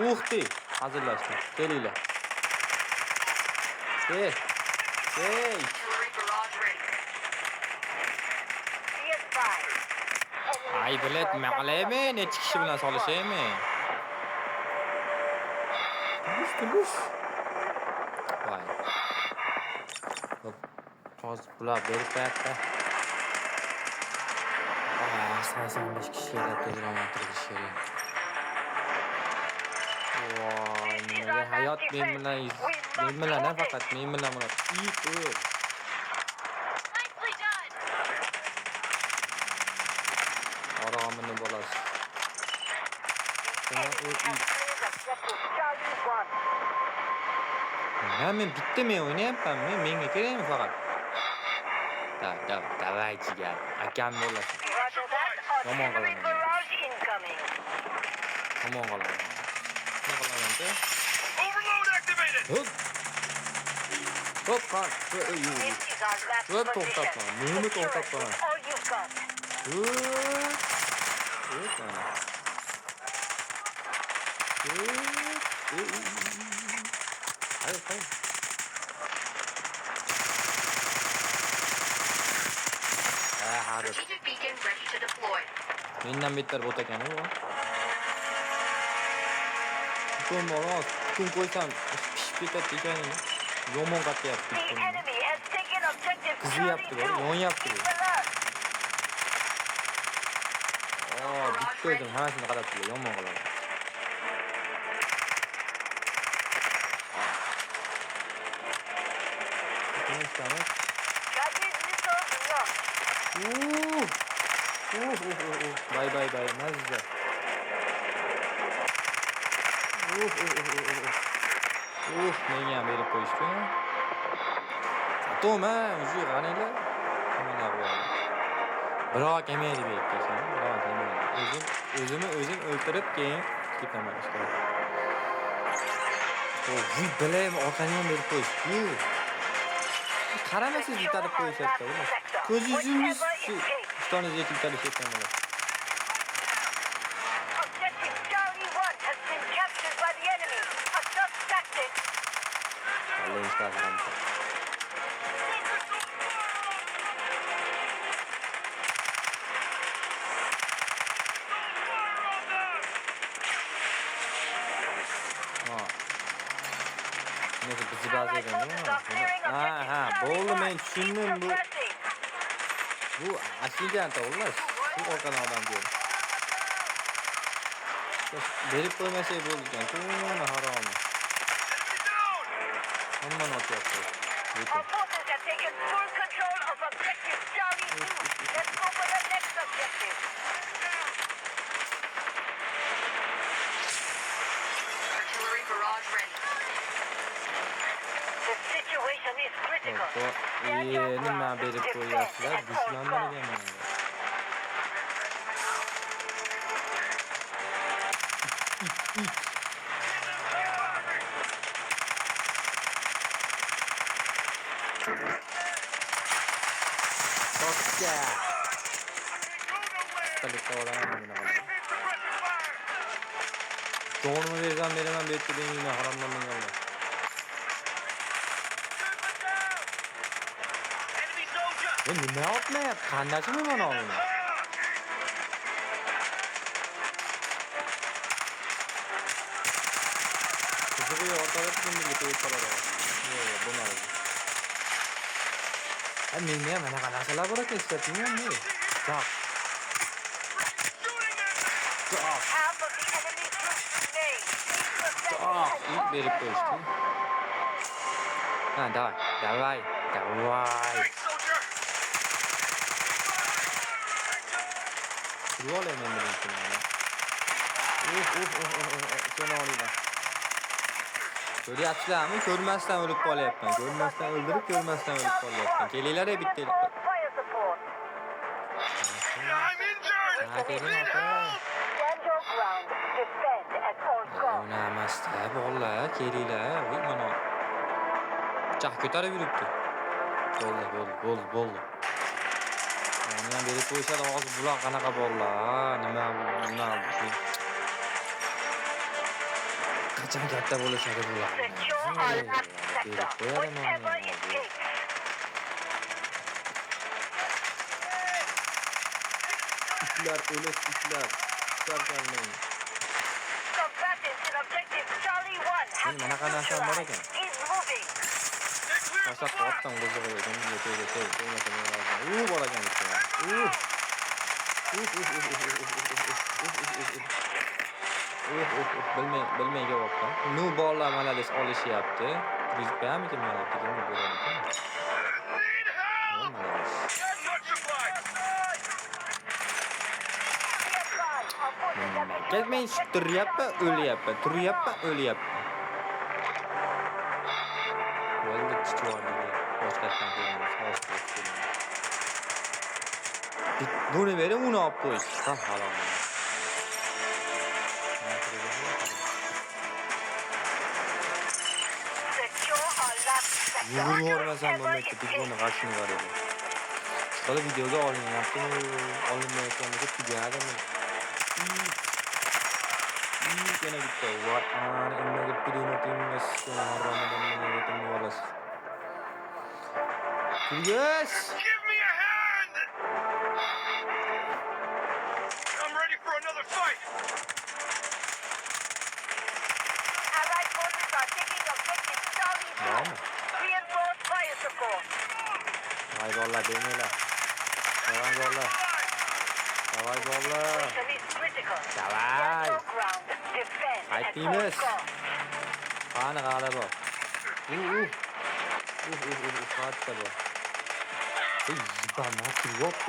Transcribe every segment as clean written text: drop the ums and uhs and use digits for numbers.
Uhdi. Hazırlaştım. Kelinglar. Hey. Hey. Artillery barrage ready. Be advised. Enemy Ay troops bilet are maqlaymi? attacking Necha kishi bilan Charlie 1. solishaymi? Tulish. Voy. Hop. Hozir bular berib qo'yapti. 85 kishiga to'g'ri o'tirdi she'ri. Voy, nimaga hayot men bilan faqat men bilan bo'ladi. It o'l. Nicely done. Oromini bolasi. Enemy has cleared objective Charlie 1. Men bitta men o'ynayapmanmi? Menga kerakmi faqat? Davay jigar. Akam bo'lasi. Roger that. Yomon Artillery qilaman. barrage incoming. Tomon qolaman. Nima qilaman-da? Overload activated! Hop. Hop, qan. This is our last Hop, position. to'xtatma. Meni Secure it to'xtatma. with all you've got. Hayır. Harbi. Strategic beacon ready to deploy. Mendan better bot ekan u. Kun bolos, kun qo'ysam pishib ketadi ekan. Yomon qatyapti. The enemy has taken objective Qizyapti, Charlie 2. yonyapti. Keep alert. Bitta o'zim hammasini qarab turibdi, yomon qiladi. Nechamiz? Guided missiles launched. Bay, mazza. Menga ham berib qo'yishdi. Xatoma, o'zi g'aniylar. Mana bu. Biroq kelmaydi bu yerga, biroq kelmaydi. O'zim o'ltirib keyin ketaman ishga. Bu bilaymi orqani ham berib qo'yishdi. Qaramasiz itarib qo'yishyapti. Ko'zingiz ishtoningizga keltirib ketgan bo'ladi. Objective Charlie 1 has been captured by the enemy. Adjust tactics. Neyse bizi bazı ekan değil mi? Bo'ldi men tushundim bu. Bu asilgan to'g'rilar. Shu orqadan odam keldi. Berib qo'ymasak bo'ldi ekan. To'g'ri harom. Hammani otyapti. Our forces have taken full control of objective Charlie 2. Let's go for the next objective. Artillery barrage ready. The situation is critical. Stand your Nima ground. berib Defend qo'yasizlar? at all Dushmanlarga costs. mana. Tokya. Tabii oradan yine var. Doğru versem veremem bekleyin yine haramdan beni alır. Ne yapma ya? Kandaşı mı bana oyunu? Kızığı ortada tutun birlikte yukarıda var. Yok bunu aldım. Ini mana kana salah ora ke setnya ni. Tak. Half of the enemy troops remain. Keep protecting Tak. at Ini all beri posti. costs. Давай. Ruole men bilan kimani. Seni olinglar. Ko'ryapsizlarmi? Ko'rmasdan o'lib qolyapman. Ko'rmasdan o'ldirib, ko'rmasdan o'lib qolyapman. Kelinglar bitta. Fire support. I'm injured! Need help! Stand your ground. Defend at all costs. Ona emasda bolalar, kelinglar. Voy mana. Chaq ko'tarib yuribdi. Bo'ldi. Meni ham berib qo'yishadi, hozir bular qanaqa bolalar? Nima? Qachon katta bo'lishadi bular? Secure our last sector. Whatever escapes. Itlar o'lish itlar. Chiqarganmang. Combatants in objective Charlie 1 have Mana been qanaqa narsa bor neutralized. ekan? Is moving. Stay clear of Rosa the flag. qotdan qo'zg'aydi. Menga tegdi. Bor ekan bitta. Bilmay javobdan. Nu bolalar malades olishyapti. Rizqamikin mana degan bo'larmikin. Need help! Malades. Touch the flag! Be advised, our forces have been Ketmay turyapman, o'lyapman. Turyapman, o'lyapman. Bo'ldi chiqvordi. Boshqatdan ko'ramiz. Buni berib, uni olib qo'yish. Ha, halol. secure our last sector. Yugurmasam Whatever bo'lmaydi. Biz buni escapes. g'ashini bor edi. Bola videoga olinyaptimi? Olinmayotganligi tugadimi? Yana bitta. Voy, ana nimaga pudinotingiz Ramadan nima bo'lasiz? Yes! Give me a hand! I'm ready for another fight! Allied forces are taking objective Charlie 2. Bravo. Reinforce fire support. Vay bolalar demanglar. Davay bolalar. Davay bolalar. Mission is critical. Davay. Stand your ground. Defend at all Aytdingiz. costs. Qani g'alaba. Katta bu. Zibanlar yo'q.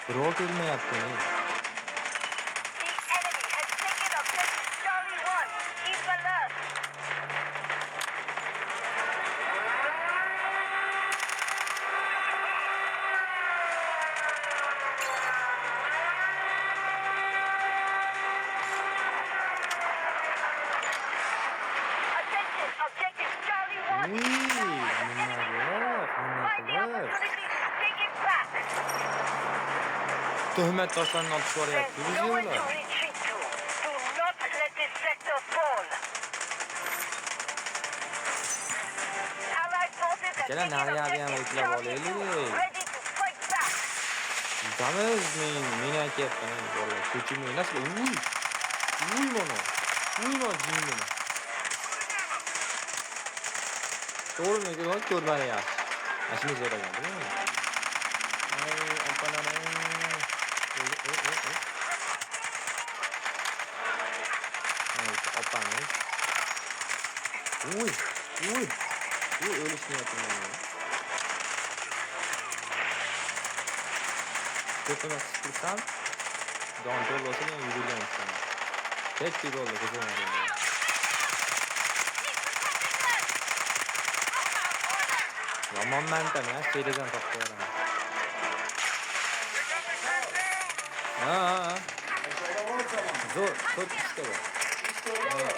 Birov kelmayapti. The enemy has taken objective Charlie 1. Keep alert. Attention, objective Charlie 1 Uy, is down. nima yo'q? Find the Nima qilib? opportunity to take it back. Tuhmat toshlarni olib chiqaryapti. There's nowhere to retreat to. Do not let this sector fall. Allied forces have Gene taken nereye objective yüklep Charlie 2. alıyor? Ready to fight back. Yutamiz men aytyapman. Bola, ko'chimni nasıl? Uy mana. Uy mana jingni. To'g'rimi? Ko'rmani yaxshi. Mashina zo'ragan, bilmaymi? Ay, opalarim. Opamiz. Uy, o'lishmayapti men. Ko'pini qisqirsam, jon to'lasa men yugurgan ekan. Hech bir bo'ldi, ko'rmadim. Yomon mantam ya, seriyadan topib beraman. Ha. Zo'r, ko'p ishda bor.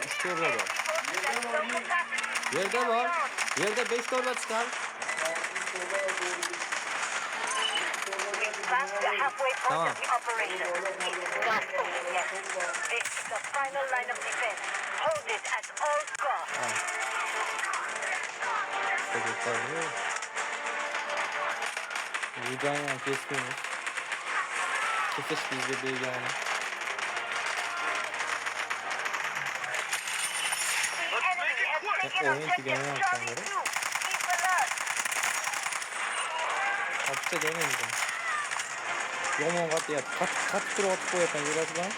Ishda bor. Yerda bor. Yerda 5 torba chiqar. Back to halfway point of the operation. It's not over yet. This is the final line of defense. Hold it at all costs. Buradan kestiğimiz. Kesiş bizde değil yani. The enemy has taken oyun objective planı Charlie 2. yapsam Keep alert. Hapse demeyeceğim. Yomon kat yap. Kat tur atıp koyatan yürüyüşten.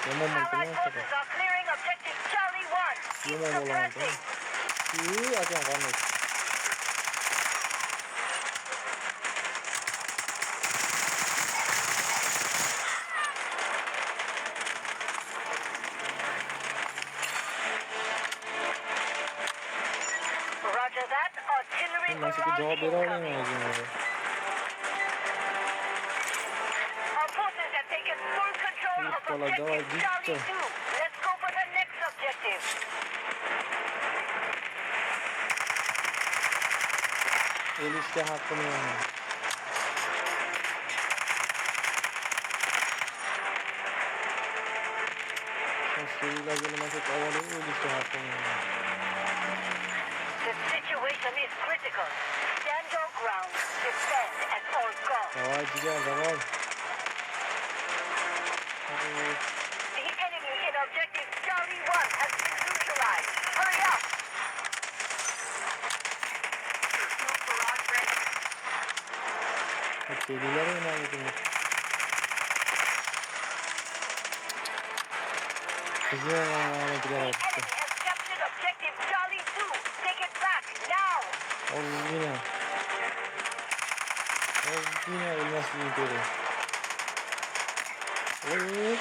Yomon mantığı Allied ne forces yapacak? are clearing objective Charlie 1. Keep Yomon olan suppressing. Uy, açan kalmış. Roger that. Artillery Nasıl bir barrage cevap incoming. veremeyeceğim. Our forces have taken full control of Hoppala, objective gitti. Charlie 2. Let's go for the next objective. Ölüşte hakkım yani. Suriye'yle gelene çok havalı öldükçe hakkım. The situation is critical. Stand your ground. Defend at all costs. Davay ciğer davay. The enemy in objective Charlie 1 has been neutralized. Hurry up! Suriye'ler oynadı. Güzel The enemy has captured objective Charlie 2. Take it back now! yine. Yine ölmesi gibi. Oy.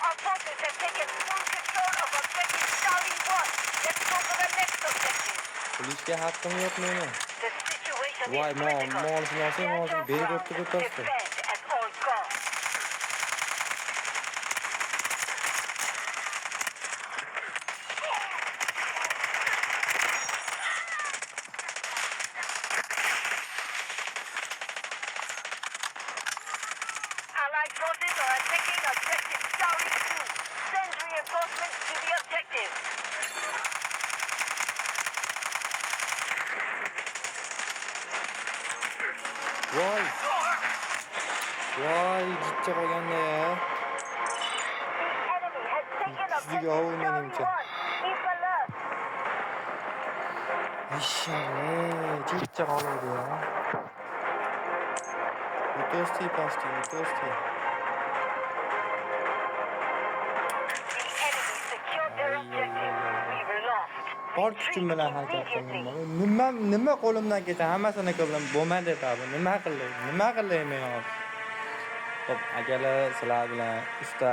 Our forces have taken full control of objective Charlie 1. Let's go for the next objective. Polisga haqqim yo'q meni. The situation Voy, is critical. mol Stand your beri ground. o'tib o'tibdi. Defend at all costs. Allied forces are attacking objective Charlie 2. Send reinforcements to the objective. Voy. Voy, jichcha qolganda ya. The enemy has taken Sizga objective ovul Charlie 1. menimcha. Keep alert. Ishale, jichcha qoldi ya. To'sti pasti, to'sti. The enemy secured their objective. We've lost. Bor kuchim bilan harakat qildim. Nima qo'limdan kelsa hammasini qildim. Bo'lmadi tabi. Nima qilay men hozir? Xo'p, akalar, sizlar bilan usta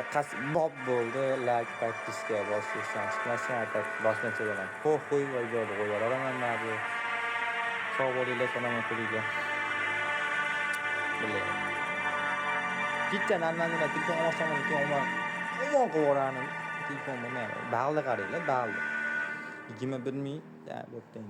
bob bo'ldi. Like practice'ga boshlashdan chiqmasdan bosmacha bilan. Qo'y va ijodi qo'yaraman men bu. Sog' bo'linglar, salomat bo'linglar. Bilay. Jichcha nandan telefon olsam omon qo'yarani. Telefon bo'lmaydi. Bag'li qaranglar, bag'li. 21 ming, ya bo'pti.